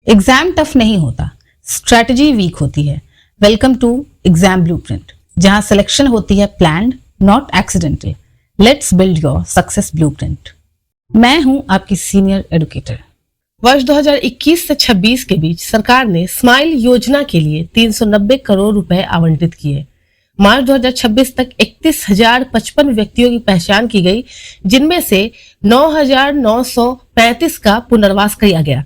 Exam tough नहीं होता, strategy week होती है। वेलकम टू एग्जाम ब्लूप्रिंट, जहां सिलेक्शन होती है planned, not accidental. Let's build your success blueprint. मैं हूं आपकी सीनियर एडुकेटर। वर्ष 2021 से 26 के बीच सरकार ने स्माइल योजना के लिए 390 करोड़ रुपए आवंटित किए। मार्च 2026 तक 31,055 व्यक्तियों की पहचान की गई, जिनमें से 9,935 का पुनर्वास किया गया।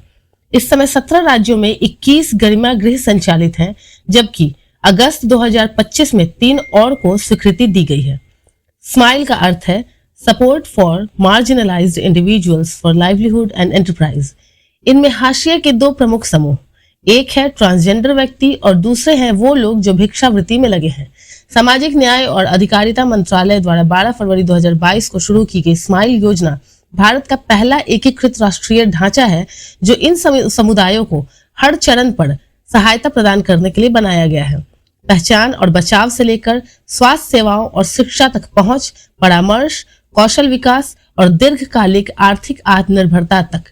इस समय 17 राज्यों में 21 गरिमा गृह संचालित हैं, जबकि अगस्त 2025 में 3 और को स्वीकृति दी गई है। स्माइल का अर्थ है support for marginalised individuals for livelihood and enterprise. इनमें हाशिए के 2 प्रमुख समूह, एक है ट्रांसजेंडर व्यक्ति और दूसरे हैं वो लोग जो भिक्षावृत्ति में लगे हैं। सामाजिक न्याय और अधिकारिता मंत्रालय द्वारा 12 फरवरी 2022 को शुरू की गई स्माइल योजना भारत का पहला एकीकृत राष्ट्रीय ढांचा है, जो इन समुदायों को हर चरण पर सहायता प्रदान करने के लिए बनाया गया है। पहचान और बचाव से लेकर स्वास्थ्य सेवाओं और शिक्षा तक पहुंच, परामर्श, कौशल विकास और दीर्घकालिक आर्थिक आत्मनिर्भरता तक।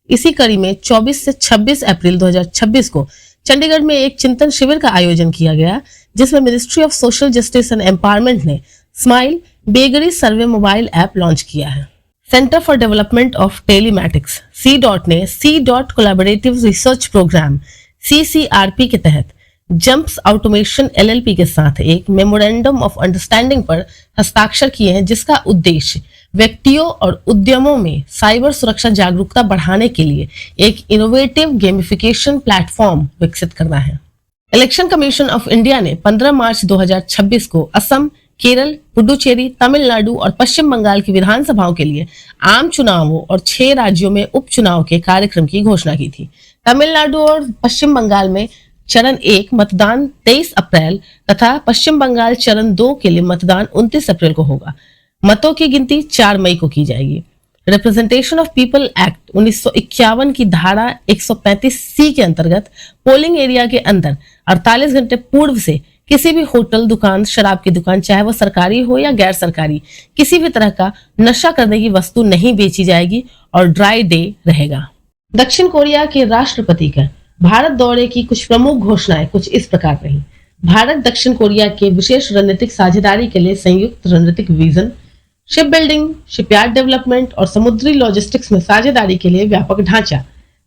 इसी कड़ी में 24 से 26 अप्रैल 2026 को चंडीगढ़ में एक चिंतन शिविर का आयोजन किया गया, जिसमें ministry of social justice and empowerment ने smile beggary survey mobile app launch किया है। Centre for development of telematics C. ने C. Collaborative research programme CCRP के तहत जंप्स ऑटोमेशन LLP के साथ एक मेमोरेंडम ऑफ अंडरस्टैंडिंग पर हस्ताक्षर किए हैं, जिसका उद्देश्य व्यक्तियों और उद्यमों में साइबर सुरक्षा जागरूकता बढ़ाने के लिए एक इनोवेटिव गेमिफिकेशन प्लेटफॉर्म विकसित करना है। इलेक्शन कमीशन ऑफ इंडिया ने 15 मार्च 2026 को असम, केरल, पुडुचेरी, तमिलनाडु और पश्चिम बंगाल की विधानसभाओं के लिए आम चुनावों और 6 राज्यों में उपचुनाव के कार्यक्रम की घोषणा की थी। तमिलनाडु और पश्चिम बंगाल में चरण 1 मतदान 23 अप्रैल तथा पश्चिम बंगाल चरण 2 के लिए मतदान 29 अप्रैल को होगा। मतों की गिनती 4 मई को की जाएगी। रिप्रेजेंटेशन ऑफ पीपल एक्ट 1951 की धारा 135C के अंतर्गत पोलिंग एरिया के अंदर 48 घंटे पूर्व से किसी भी होटल, दुकान, शराब की दुकान, चाहे वह सरकारी हो या गैर सरकारी, किसी भी तरह का नशा करने की वस्तु नहीं बेची जाएगी और ड्राई डे रहेगा। दक्षिण कोरिया के राष्ट्रपति का भारत दौरे की कुछ प्रमुख घोषणाएं कुछ इस प्रकार रही। भारत दक्षिण कोरिया के विशेष रणनीतिक साझेदारी के लिए संयुक्त रणनीतिक vision, ship building, shipyard development और समुद्री लॉजिस्टिक्स में साझेदारी के लिए व्यापक ढांचा,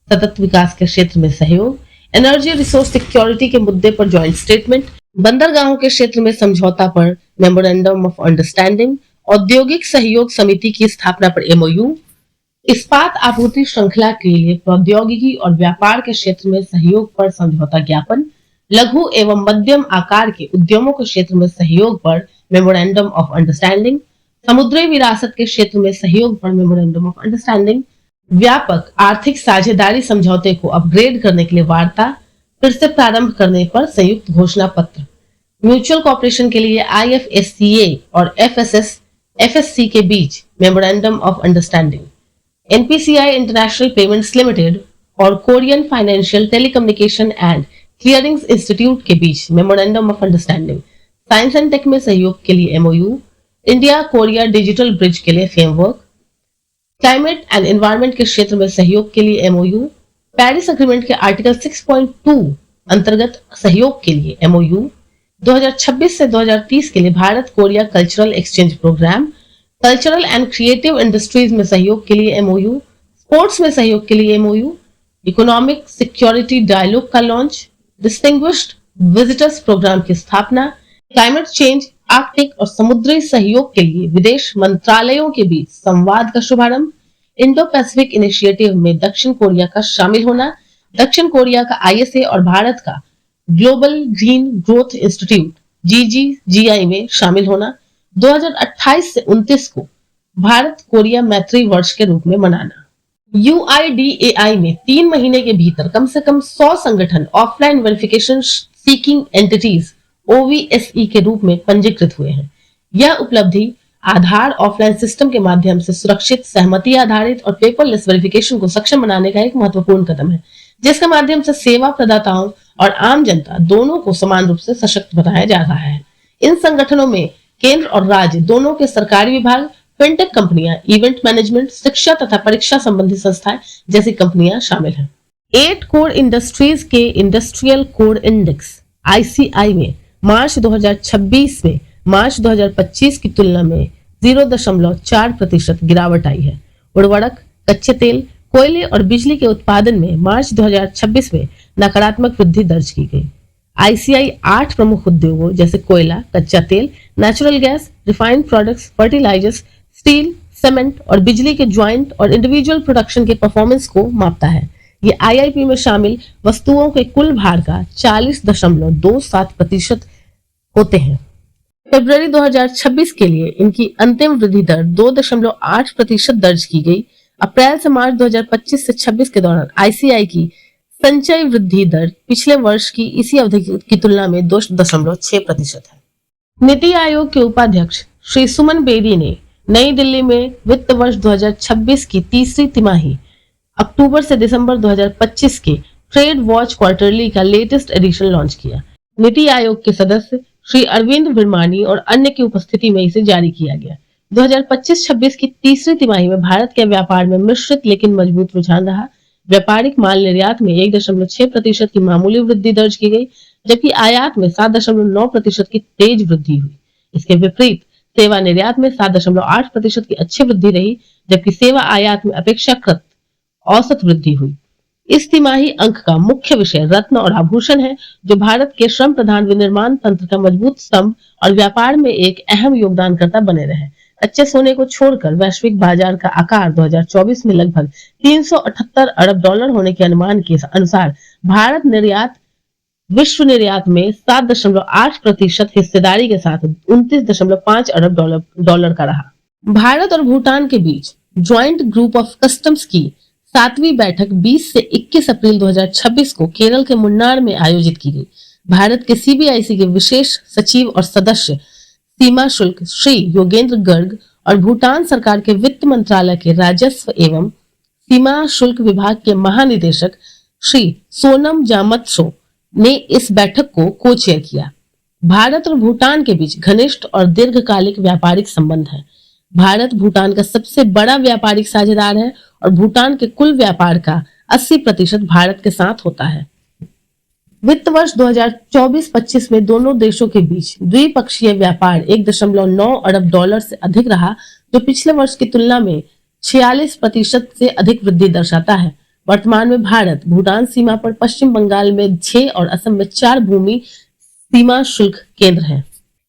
सतत विकास के क्षेत्र में सहयोग, एनर्जी रिसोर्स सिक्योरिटी के मुद्दे पर ज्वाइंट स्टेटमेंट, बंदरगाहों के क्षेत्र में समझौता पर मेमोरेंडम ऑफ अंडरस्टैंडिंग, औद्योगिक सहयोग समिति की स्थापना पर MOU, इस्पात आपूर्ति श्रृंखला के लिए प्रौद्योगिकी और व्यापार के क्षेत्र में सहयोग पर समझौता ज्ञापन, लघु एवं मध्यम आकार के उद्यमों के क्षेत्र में सहयोग पर मेमोरेंडम ऑफ अंडरस्टैंडिंग, समुद्री विरासत के क्षेत्र में सहयोग पर मेमोरेंडम ऑफ अंडरस्टैंडिंग, व्यापक आर्थिक साझेदारी समझौते को अपग्रेड करने के लिए वार्ता फिर से प्रारंभ करने पर संयुक्त घोषणा पत्र, म्यूचुअल कॉपरेशन के लिए IFSCA और FSC के बीच memorandum of understanding, NPCI international payments limited और Korean financial telecommunication and clearing institute के बीच memorandum of understanding, science and tech में सहयोग के लिए MOU, India Korea digital bridge के लिए फ्रेमवर्क, क्लाइमेट एंड एनवायरनमेंट के क्षेत्र में सहयोग के लिए MOU, पेरिस एग्रीमेंट के आर्टिकल 6.2 अंतर्गत सहयोग के लिए MOU, 2026 से 2030 के लिए Bharat Korea cultural exchange programme, cultural and creative industries में सहयोग के लिए MOU, स्पोर्ट्स में सहयोग के लिए MOU, इकोनॉमिक सिक्योरिटी डायलॉग का लॉन्च, डिस्टिंग्विश्ड विजिटर्स प्रोग्राम की स्थापना, क्लाइमेट चेंज, आर्कटिक और समुद्री सहयोग के लिए विदेश मंत्रालयों के बीच संवाद का शुभारंभ, इंडो पैसिफिक इनिशिएटिव में दक्षिण कोरिया का शामिल होना, दक्षिण कोरिया का ISA और भारत का global green growth institute GGGI में शामिल होना, 2028 से 29 को भारत कोरिया मैत्री वर्ष के रूप में मनाना। UIDAI में 3 महीने के भीतर कम से कम 100 संगठन offline verification seeking entities OVSE के रूप में पंजीकृत हुए हैं। यह उपलब्धि आधार ऑफलाइन सिस्टम के माध्यम से सुरक्षित, सहमति आधारित और पेपरलेस वेरिफिकेशन को सक्षम बनाने का एक महत्वपूर्ण कदम है, जिसके माध्यम से सेवा प्रदाताओं और आम जनता दोनों को समान रूप से सशक्त बनाया जा रहा है। इन संगठनों में केंद्र और राज्य दोनों के सरकारी विभाग, फिनटेक कंपनियां, इवेंट मैनेजमेंट, शिक्षा तथा परीक्षा संबंधी संस्थाएं जैसी कंपनियां शामिल हैं। 8 कोर इंडस्ट्रीज के इंडस्ट्रियल कोर इंडेक्स ICI में मार्च 2026 में मार्च 2025 की तुलना में 0.4% गिरावट आई है। उर्वरक, कच्चे तेल, कोयले और बिजली के उत्पादन में मार्च 2026 में नकारात्मक वृद्धि दर्ज की गई। ICI 8 प्रमुख उद्योगों जैसे कोयला, कच्चा तेल, natural gas, refined products, fertilisers, steel, cement और बिजली के ज्वाइंट और इंडिविजुअल प्रोडक्शन के परफॉर्मेंस को मापता है। ये IIP में शामिल वस्तुओं के कुल भार का 40.27% होते हैं। फरवरी 2026 के लिए इनकी अंतिम वृद्धि दर 2.8% दर्ज की गई। अप्रैल से मार्च 2025 से 26 के दौरान ICI की संचय वृद्धि दर पिछले वर्ष की इसी अवधि की तुलना में 2.6% है। नीति आयोग के उपाध्यक्ष श्री सुमन बेदी ने नई दिल्ली में वित्त वर्ष 2026 की तीसरी तिमाही अक्टूबर से दिसंबर 2025 के ट्रेड वॉच क्वार्टरली का लेटेस्ट एडिशन लॉन्च किया। नीति आयोग के सदस्य श्री अरविंद विरमानी और अन्य की उपस्थिति में इसे जारी किया गया। 2025-26 की तीसरी तिमाही में भारत के व्यापार में मिश्रित लेकिन मजबूत रुझान रहा। व्यापारिक माल निर्यात में 1.6% की मामूली वृद्धि दर्ज की गई, जबकि आयात में 7.9% की तेज वृद्धि हुई। इसके विपरीत सेवा निर्यात में 7.8% की अच्छी वृद्धि रही, जबकि सेवा आयात में अपेक्षाकृत औसत वृद्धि हुई। इस तिमाही अंक का मुख्य विषय रत्न और आभूषण है, जो भारत के श्रम प्रधान विनिर्माण तंत्र का मजबूत स्तंभ और व्यापार में एक अहम योगदानकर्ता बने रहे। कच्चे सोने को छोड़कर वैश्विक बाजार का आकार 2024 में लगभग 378 अरब डॉलर होने के अनुमान के अनुसार भारत निर्यात विश्व निर्यात में 7.8% हिस्सेदारी के साथ 29.5 अरब डॉलर का रहा। भारत और भूटान के बीच ज्वाइंट ग्रुप ऑफ कस्टम्स की 7वीं बैठक 20 से 21 अप्रैल 2026 को केरल के मुन्नार में आयोजित की गई। भारत के CBIC के विशेष सचिव और सदस्य सीमा शुल्क श्री योगेंद्र गर्ग और भूटान सरकार के वित्त मंत्रालय के राजस्व एवं सीमा शुल्क विभाग के महानिदेशक श्री सोनम जामत्सो ने इस बैठक को को-चेयर किया। भारत और भूटान के बीच घनिष्ठ और दीर्घकालिक व्यापारिक संबंध है। भारत भूटान का सबसे बड़ा व्यापारिक साझेदार है और भूटान के कुल व्यापार का 80% भारत के साथ होता है। वित्त वर्ष 2024-25 में दोनों देशों के बीच द्विपक्षीय व्यापार 1.9 अरब डॉलर से अधिक रहा, जो पिछले वर्ष की तुलना में 46% से अधिक वृद्धि दर्शाता है। वर्तमान में भारत भूटान सीमा पर पश्चिम बंगाल में 6 और असम में 4 भूमि सीमा शुल्क केंद्र हैं।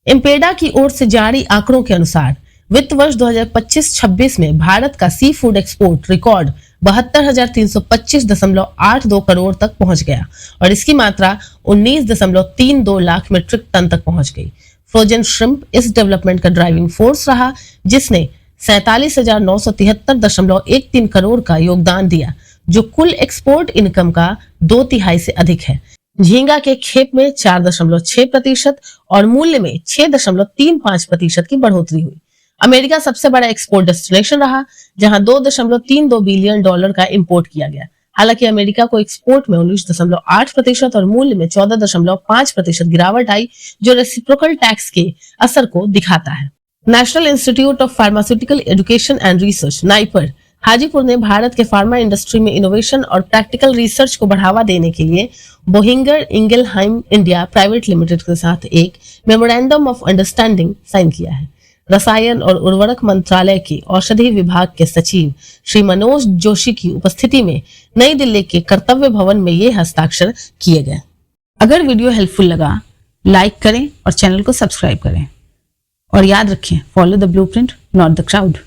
इम्पेडा की ओर से जारी आंकड़ों के अनुसार वित्त वर्ष 2025-26 में भारत का sea food export record 72,325.82 crore तक पहुंच गया और इसकी मात्रा 19.32 लाख मीट्रिक टन तक पहुंच गई। फ्रोजन श्रिम्प इस डेवलपमेंट का ड्राइविंग फोर्स रहा, जिसने 47,973.13 करोड़ का योगदान दिया, जो कुल एक्सपोर्ट इनकम का 2/3 से अधिक है। झींगा के खेप में 4.6% और मूल्य में 6.35% की बढ़ोतरी हुई। अमेरिका सबसे बड़ा एक्सपोर्ट डेस्टिनेशन रहा, जहां 2.32 बिलियन डॉलर का इंपोर्ट किया गया। हालांकि अमेरिका को एक्सपोर्ट में 19.8% और मूल्य में 14.5% गिरावट आई, जो रेसिप्रोकल टैक्स के असर को दिखाता है। National institute of pharmaceutical education and research NIPER Hajipur ने भारत के फार्मा इंडस्ट्री में इनोवेशन और प्रैक्टिकल रिसर्च को बढ़ावा देने के लिए बोहिंगर इंगेलहाइम इंडिया प्राइवेट लिमिटेड के साथ एक मेमोरेंडम ऑफ अंडरस्टैंडिंग साइन किया है। रसायन और उर्वरक मंत्रालय के औषधि विभाग के सचिव श्री मनोज जोशी की उपस्थिति में नई दिल्ली के कर्तव्य भवन में ये हस्ताक्षर किए गए। अगर वीडियो हेल्पफुल लगा, लाइक करें और चैनल को सब्सक्राइब करें। और याद रखें, follow the blueprint, not the crowd.